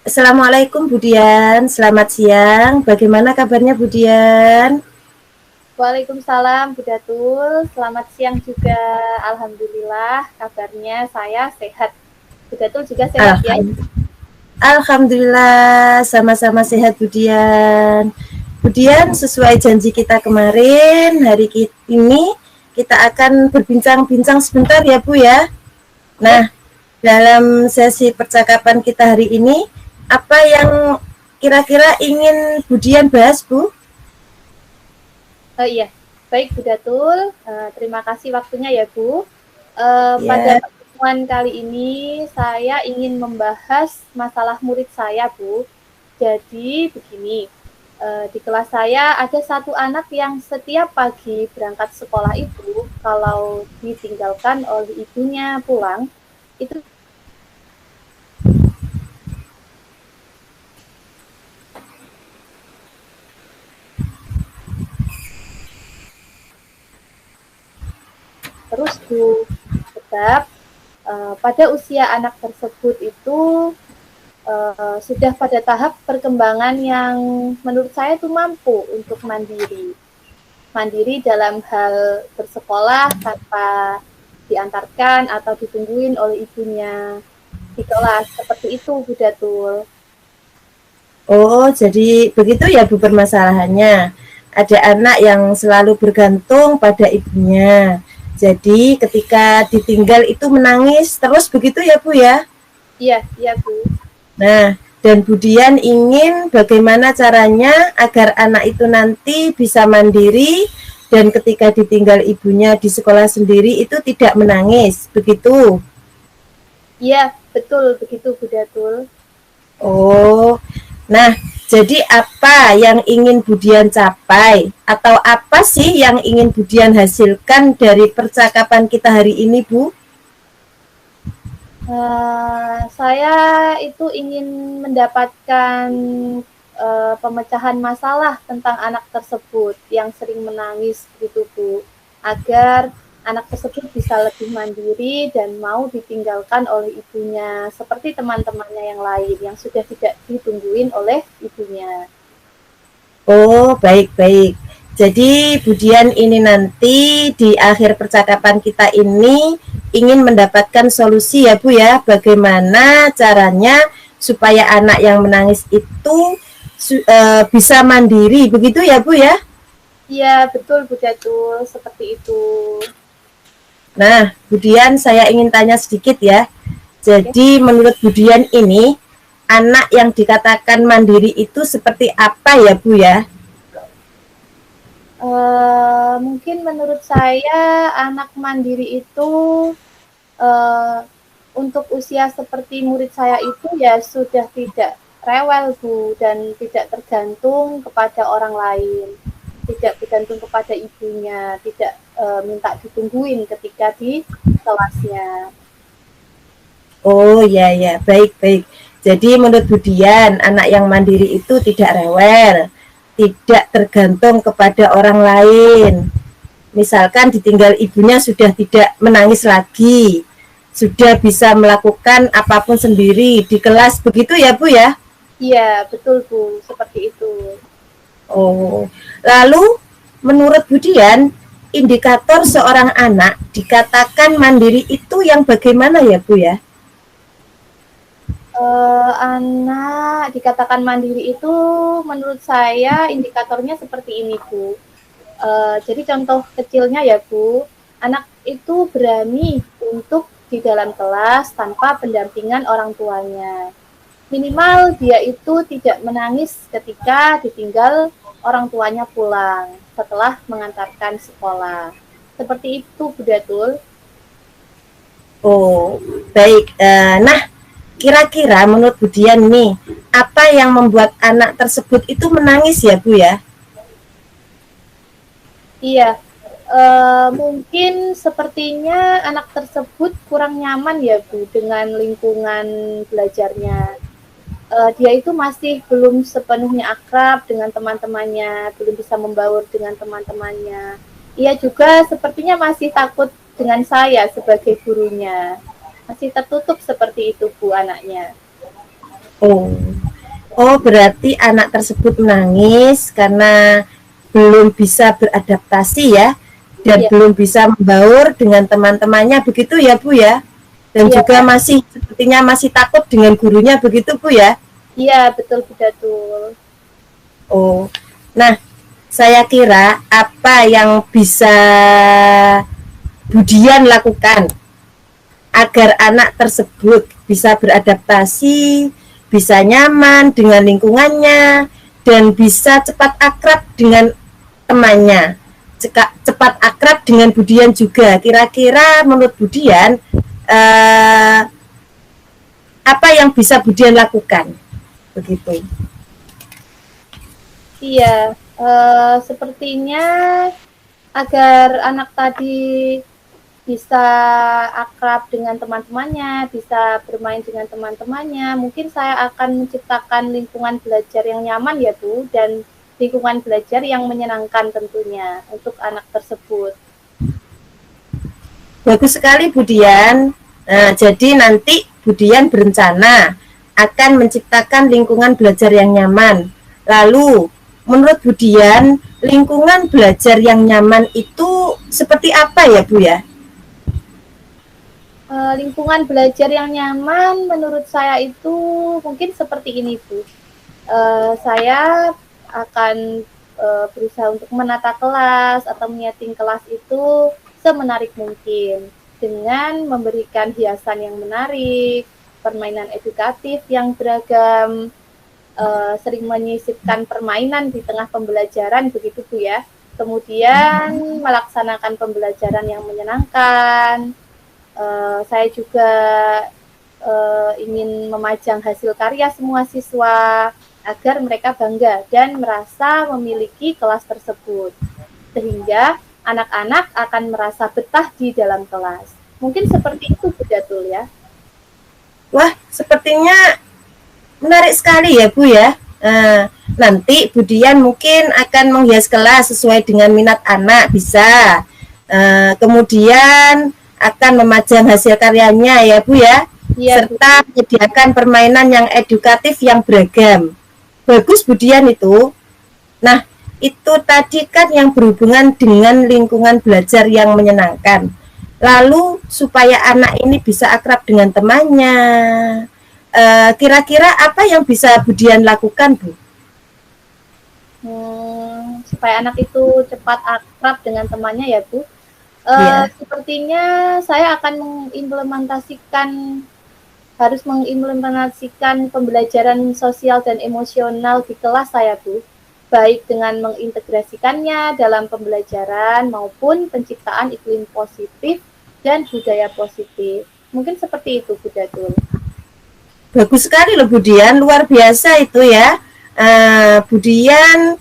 Assalamualaikum Bu Dian, selamat siang. Bagaimana kabarnya Bu Dian? Waalaikumsalam, Bu Datul. Selamat siang juga. Alhamdulillah, kabarnya saya sehat. Bu Datul juga sehat ya? Alhamdulillah, sama-sama sehat Bu Dian. Bu Dian, sesuai janji kita kemarin, ini kita akan berbincang-bincang sebentar ya Bu ya. Ya, Nah, dalam sesi percakapan kita hari ini, apa yang kira-kira ingin Bu Dian bahas Bu? iya. Baik, Bu Datul. Terima kasih waktunya ya, Bu. Pada Ya. pertemuan kali ini, saya ingin membahas masalah murid saya, Bu. Jadi, begini. Di kelas saya ada satu anak yang setiap pagi berangkat sekolah itu, kalau ditinggalkan oleh ibunya pulang, itu terus Bu. Sebab pada usia anak tersebut itu sudah pada tahap perkembangan yang menurut saya itu mampu untuk mandiri. Mandiri dalam hal bersekolah tanpa diantarkan atau ditungguin oleh ibunya di kelas. Seperti itu, Bu Datul. Oh, jadi begitu ya Bu permasalahannya. Ada anak yang selalu bergantung pada ibunya. Jadi ketika ditinggal itu menangis terus begitu ya Bu ya. Iya, iya Bu. Nah, dan Budian ingin bagaimana caranya agar anak itu nanti bisa mandiri dan ketika ditinggal ibunya di sekolah sendiri itu tidak menangis. Begitu. Iya, betul begitu Bu Datul. Oh, nah, jadi apa yang ingin Budian capai? Atau apa sih yang ingin Budian hasilkan dari percakapan kita hari ini, Bu? Saya itu ingin mendapatkan pemecahan masalah tentang anak tersebut yang sering menangis gitu Bu, agar anak tersebut bisa lebih mandiri dan mau ditinggalkan oleh ibunya seperti teman-temannya yang lain yang sudah tidak ditungguin oleh ibunya. Oh, baik-baik. Jadi Budian ini nanti di akhir percakapan kita ini ingin mendapatkan solusi ya Bu ya, bagaimana caranya supaya anak yang menangis itu bisa mandiri, begitu ya Bu ya? Iya betul Bu Datul, seperti itu. Nah, Budian saya ingin tanya sedikit ya. Ya. Jadi menurut Budian ini anak yang dikatakan mandiri itu seperti apa ya Bu ya? Mungkin menurut saya anak mandiri itu uh, untuk usia seperti murid saya itu ya sudah tidak rewel Bu dan tidak tergantung kepada orang lain, tidak bergantung kepada ibunya, tidak minta ditungguin ketika di kelasnya. Oh ya ya, baik-baik. Jadi menurut Budian, anak yang mandiri itu tidak rewel, tidak tergantung kepada orang lain. Misalkan ditinggal ibunya sudah tidak menangis lagi, sudah bisa melakukan apapun sendiri di kelas, begitu ya Bu ya? Iya betul Bu, seperti itu. Oh, lalu menurut Budian, indikator seorang anak dikatakan mandiri itu yang bagaimana ya Bu ya? Anak dikatakan mandiri itu menurut saya indikatornya seperti ini Bu. Jadi contoh kecilnya ya Bu, anak itu berani untuk di dalam kelas tanpa pendampingan orang tuanya. Minimal dia itu tidak menangis ketika ditinggal orang tuanya pulang setelah mengantarkan sekolah. Seperti itu Bu Datul. Oh, baik. Nah, kira-kira menurut Budian nih, apa yang membuat anak tersebut itu menangis ya Bu ya? Iya, mungkin sepertinya anak tersebut kurang nyaman ya Bu dengan lingkungan belajarnya. Dia itu masih belum sepenuhnya akrab dengan teman-temannya, belum bisa membaur dengan teman-temannya. Ia juga sepertinya masih takut dengan saya sebagai gurunya. Masih tertutup seperti itu Bu anaknya. Oh. Oh, berarti anak tersebut menangis karena belum bisa beradaptasi ya, dan Iya, belum bisa membaur dengan teman-temannya, begitu ya Bu ya? Dan iya, juga masih sepertinya masih takut dengan gurunya, begitu Bu ya? iya, betul, betul. Oh, nah saya kira apa yang bisa Budian lakukan agar anak tersebut bisa beradaptasi, bisa nyaman dengan lingkungannya, dan bisa cepat akrab dengan temannya, cepat akrab dengan Budian juga. Kira-kira menurut Budian, apa yang bisa Budian lakukan? Begitu. Iya, sepertinya agar anak tadi bisa akrab dengan teman-temannya, bisa bermain dengan teman-temannya. Mungkin saya akan menciptakan lingkungan belajar yang nyaman ya Bu, dan lingkungan belajar yang menyenangkan tentunya untuk anak tersebut. Bagus sekali Budian. Nah, jadi nanti Budian berencana akan menciptakan lingkungan belajar yang nyaman. Lalu, menurut Budian, lingkungan belajar yang nyaman itu seperti apa ya Bu ya? Lingkungan belajar yang nyaman menurut saya itu mungkin seperti ini Bu. Saya akan berusaha untuk menata kelas atau menyeting kelas itu semenarik mungkin dengan memberikan hiasan yang menarik, permainan edukatif yang beragam, sering menyisipkan permainan di tengah pembelajaran begitu Bu ya. Kemudian melaksanakan pembelajaran yang menyenangkan. Saya juga ingin memajang hasil karya semua siswa agar mereka bangga dan merasa memiliki kelas tersebut. Sehingga anak-anak akan merasa betah di dalam kelas. Mungkin seperti itu Bu Datul ya. Wah, sepertinya menarik sekali ya Bu ya. Nanti Budian mungkin akan menghias kelas sesuai dengan minat anak, bisa. Kemudian akan memajang hasil karyanya ya Bu ya, Iya Bu. serta menyediakan permainan yang edukatif yang beragam. Bagus Budian itu. Nah, itu tadi kan yang berhubungan dengan lingkungan belajar yang menyenangkan. Lalu supaya anak ini bisa akrab dengan temannya, kira-kira apa yang bisa Budian lakukan, Bu? Supaya anak itu cepat akrab dengan temannya ya Bu. Ya, Sepertinya saya akan harus mengimplementasikan pembelajaran sosial dan emosional di kelas saya Bu, baik dengan mengintegrasikannya dalam pembelajaran maupun penciptaan iklim positif dan budaya positif. Mungkin seperti itu Bu Datul. bagus sekali loh Budian, luar biasa itu ya. Budian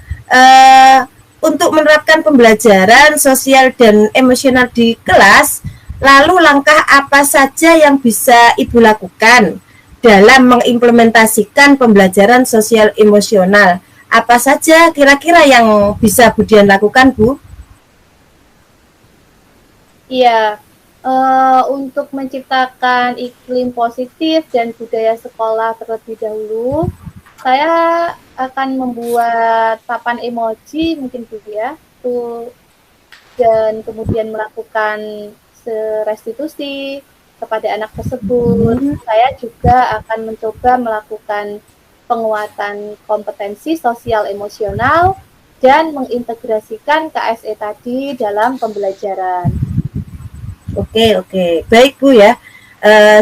untuk menerapkan pembelajaran sosial dan emosional di kelas, lalu langkah apa saja yang bisa Ibu lakukan dalam mengimplementasikan pembelajaran sosial emosional? Apa saja kira-kira yang bisa Budian lakukan, Bu? Iya, untuk menciptakan iklim positif dan budaya sekolah terlebih dahulu, saya akan membuat papan emoji mungkin Bu ya, tuh, dan kemudian melakukan restitusi kepada anak tersebut. Saya juga akan mencoba melakukan penguatan kompetensi sosial emosional dan mengintegrasikan KSE tadi dalam pembelajaran. Oke, oke. Baik, Bu ya.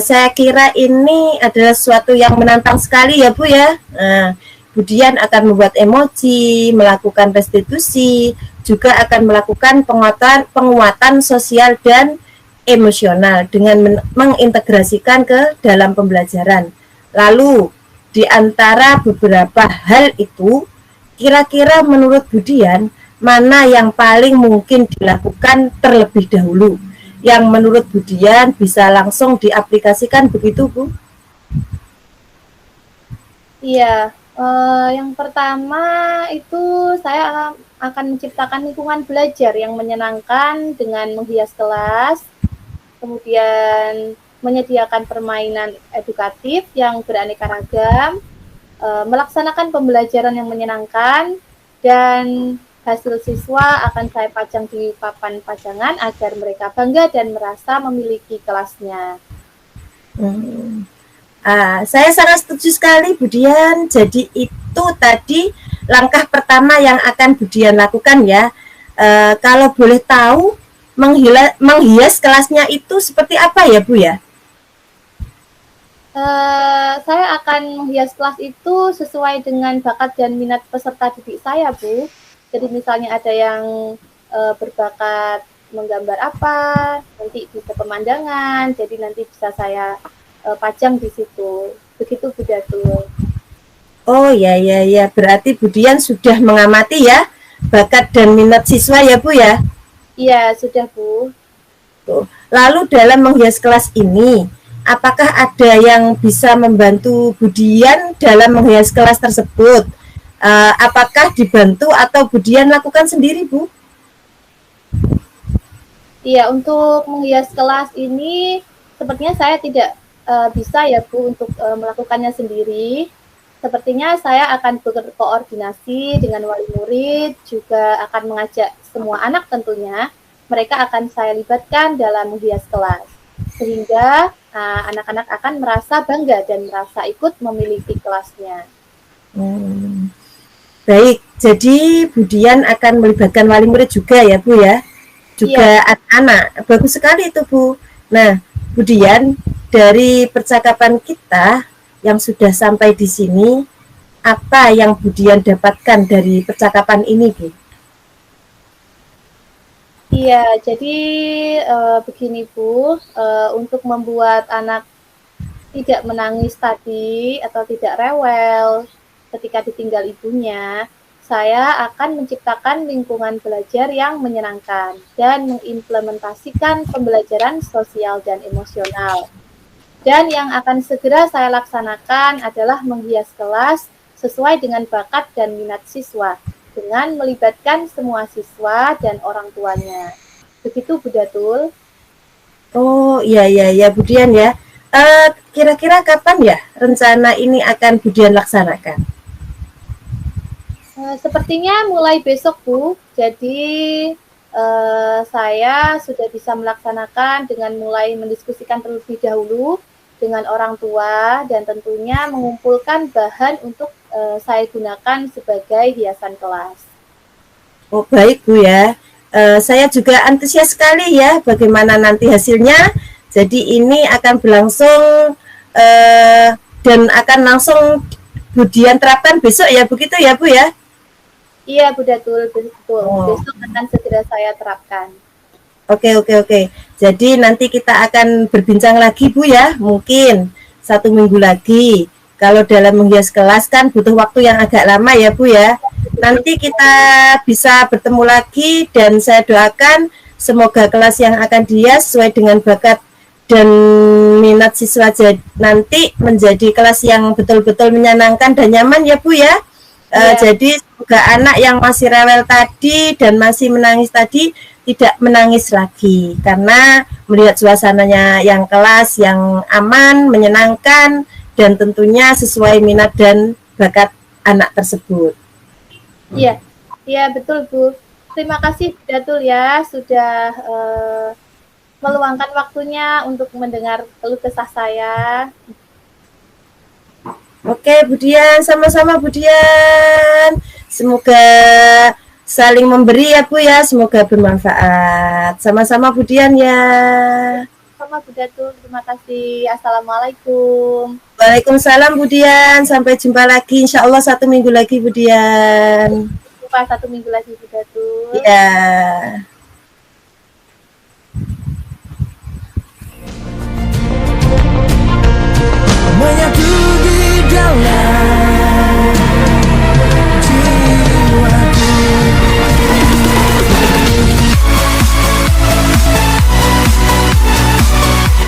Saya kira ini adalah sesuatu yang menantang sekali ya, Bu ya. Kemudian akan membuat emoji, melakukan restitusi, juga akan melakukan penguatan sosial dan emosional dengan mengintegrasikan ke dalam pembelajaran. Lalu, di antara beberapa hal itu, kira-kira menurut Budian, mana yang paling mungkin dilakukan terlebih dahulu? Yang menurut Budian bisa langsung diaplikasikan begitu, Bu? Iya, yang pertama itu saya akan menciptakan lingkungan belajar yang menyenangkan dengan menghias kelas, kemudian menyediakan permainan edukatif yang beraneka ragam, melaksanakan pembelajaran yang menyenangkan, dan hasil siswa akan saya pajang di papan pajangan agar mereka bangga dan merasa memiliki kelasnya. Saya sangat setuju sekali Budian. Jadi itu tadi langkah pertama yang akan Budian lakukan ya. Kalau boleh tahu menghias kelasnya itu seperti apa ya Bu ya? Saya akan menghias kelas itu sesuai dengan bakat dan minat peserta didik saya, Bu. Jadi misalnya ada yang berbakat menggambar apa, nanti bisa pemandangan, jadi nanti bisa saya pajang di situ. Begitu Bu Datul. Oh ya ya ya, berarti Budian sudah mengamati ya bakat dan minat siswa ya Bu ya. Iya, sudah Bu. Tuh. Lalu dalam menghias kelas ini, apakah ada yang bisa membantu Budian dalam menghias kelas tersebut? Apakah dibantu atau Budian lakukan sendiri Bu? Iya, untuk menghias kelas ini sepertinya saya tidak bisa ya Bu untuk melakukannya sendiri. Sepertinya saya akan berkoordinasi dengan wali murid, juga akan mengajak semua anak tentunya. Mereka akan saya libatkan dalam menghias kelas. Sehingga anak-anak akan merasa bangga dan merasa ikut memiliki kelasnya. Baik, jadi Budian akan melibatkan wali murid juga ya Bu ya? Juga anak-anak. Bagus sekali itu Bu. Nah, Budian, dari percakapan kita yang sudah sampai di sini, apa yang Budian dapatkan dari percakapan ini, Bu? Iya, jadi begini Bu, untuk membuat anak tidak menangis tadi atau tidak rewel ketika ditinggal ibunya, saya akan menciptakan lingkungan belajar yang menyenangkan dan mengimplementasikan pembelajaran sosial dan emosional. Dan yang akan segera saya laksanakan adalah menghias kelas sesuai dengan bakat dan minat siswa, dengan melibatkan semua siswa dan orang tuanya. Begitu Bu Datul. Oh iya iya ya Budian ya. Kira-kira kapan ya rencana ini akan Budian laksanakan? Sepertinya mulai besok Bu. Jadi saya sudah bisa melaksanakan dengan mulai mendiskusikan terlebih dahulu dengan orang tua dan tentunya mengumpulkan bahan untuk saya gunakan sebagai hiasan kelas. Oh baik Bu ya. Saya juga antusias sekali ya bagaimana nanti hasilnya. Jadi ini akan berlangsung dan akan langsung Budian terapkan besok ya, begitu ya Bu ya? Iya Bu Datul, betul. Besok akan segera saya terapkan. Oke. Jadi nanti kita akan berbincang lagi Bu ya, mungkin 1 minggu lagi. Kalau dalam menghias kelas kan butuh waktu yang agak lama ya Bu ya. Nanti kita bisa bertemu lagi dan saya doakan semoga kelas yang akan dihias sesuai dengan bakat dan minat siswa nanti menjadi kelas yang betul-betul menyenangkan dan nyaman ya Bu ya. Jadi semoga anak yang masih rewel tadi dan masih menangis tadi tidak menangis lagi karena melihat suasananya yang kelas yang aman, menyenangkan dan tentunya sesuai minat dan bakat anak tersebut. Iya betul Bu. Terima kasih Bu Datul ya sudah meluangkan waktunya untuk mendengar keluh kesah saya. Oke Budian, sama-sama Budian. Semoga saling memberi ya Bu ya, semoga bermanfaat. Sama-sama Budian ya. Sama Bu Datul, terima kasih. Assalamualaikum. Waalaikumsalam Budian, sampai jumpa lagi. Insya Allah 1 minggu lagi Budian. Jumpa 1 minggu lagi Bu Datul. Iya.